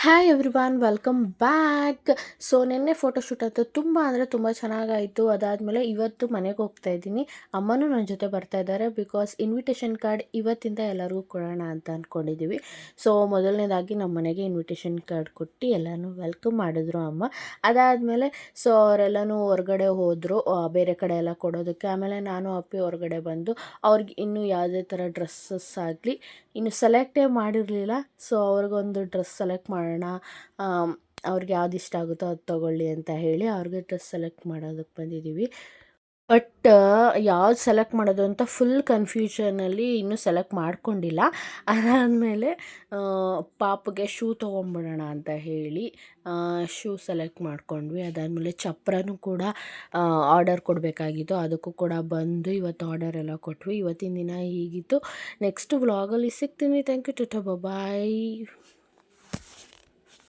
Hi everyone welcome back. So ನಿನ್ನೆ photoshoot ಅಂತೂ ತುಂಬ ಅಂದರೆ ತುಂಬ ಚೆನ್ನಾಗಾಯಿತು. ಅದಾದಮೇಲೆ ಇವತ್ತು ಮನೆಗೆ ಹೋಗ್ತಾ ಇದ್ದೀನಿ. ಅಮ್ಮನೂ ನನ್ನ ಜೊತೆ ಬರ್ತಾ ಇದ್ದಾರೆ. ಬಿಕಾಸ್ ಇನ್ವಿಟೇಷನ್ ಕಾರ್ಡ್ ಇವತ್ತಿಂದ ಎಲ್ಲರಿಗೂ ಕೊಡೋಣ ಅಂತ ಅಂದ್ಕೊಂಡಿದ್ದೀವಿ. ಸೊ ಮೊದಲನೇದಾಗಿ ನಮ್ಮ ಮನೆಗೆ ಇನ್ವಿಟೇಷನ್ ಕಾರ್ಡ್ ಕೊಟ್ಟು ಎಲ್ಲನೂ ವೆಲ್ಕಮ್ ಮಾಡಿದ್ರು ಅಮ್ಮ. ಅದಾದಮೇಲೆ ಸೊ ಅವರೆಲ್ಲನೂ ಹೊರಗಡೆ ಹೋದರು ಬೇರೆ ಕಡೆ ಎಲ್ಲ ಕೊಡೋದಕ್ಕೆ. ಆಮೇಲೆ ನಾನು ಅಪ್ಪಿ ಹೊರಗಡೆ ಬಂದು ಅವ್ರಿಗೆ ಇನ್ನೂ ಯಾವುದೇ ಥರ ಡ್ರೆಸ್ಸಸ್ ಆಗಲಿ ಇನ್ನು ಸೆಲೆಕ್ಟೇ ಮಾಡಿರಲಿಲ್ಲ. ಸೊ ಅವ್ರಿಗೊಂದು ಡ್ರೆಸ್ ಸೆಲೆಕ್ಟ್ ಮಾಡೋಣ, ಅವ್ರಿಗೆ ಯಾವ್ದು ಇಷ್ಟ ಆಗುತ್ತೋ ಅದು ತೊಗೊಳ್ಳಿ ಅಂತ ಹೇಳಿ ಅವ್ರಿಗೆ ಡ್ರೆಸ್ ಸೆಲೆಕ್ಟ್ ಮಾಡೋದಕ್ಕೆ ಬಂದಿದ್ದೀವಿ. ಬಟ್ ಯಾವ್ದು ಸೆಲೆಕ್ಟ್ ಮಾಡೋದು ಅಂತ ಫುಲ್ ಕನ್ಫ್ಯೂಷನಲ್ಲಿ ಇನ್ನೂ ಸೆಲೆಕ್ಟ್ ಮಾಡ್ಕೊಂಡಿಲ್ಲ. ಅದಾದಮೇಲೆ ಪಾಪುಗೆ ಶೂ ತೊಗೊಂಬಿಡೋಣ ಅಂತ ಹೇಳಿ ಶೂ ಸೆಲೆಕ್ಟ್ ಮಾಡ್ಕೊಂಡ್ವಿ. ಅದಾದಮೇಲೆ ಚಪ್ರನೂ ಕೂಡ ಆರ್ಡರ್ ಕೊಡಬೇಕಾಗಿತ್ತು, ಅದಕ್ಕೂ ಕೂಡ ಬಂದು ಇವತ್ತು ಆರ್ಡರ್ ಎಲ್ಲ ಕೊಟ್ವಿ. ಇವತ್ತಿನ ದಿನ ಹೀಗಿತ್ತು. ನೆಕ್ಸ್ಟ್ ವ್ಲಾಗಲ್ಲಿ ಸಿಗ್ತೀನಿ. Thank you. Tata bye.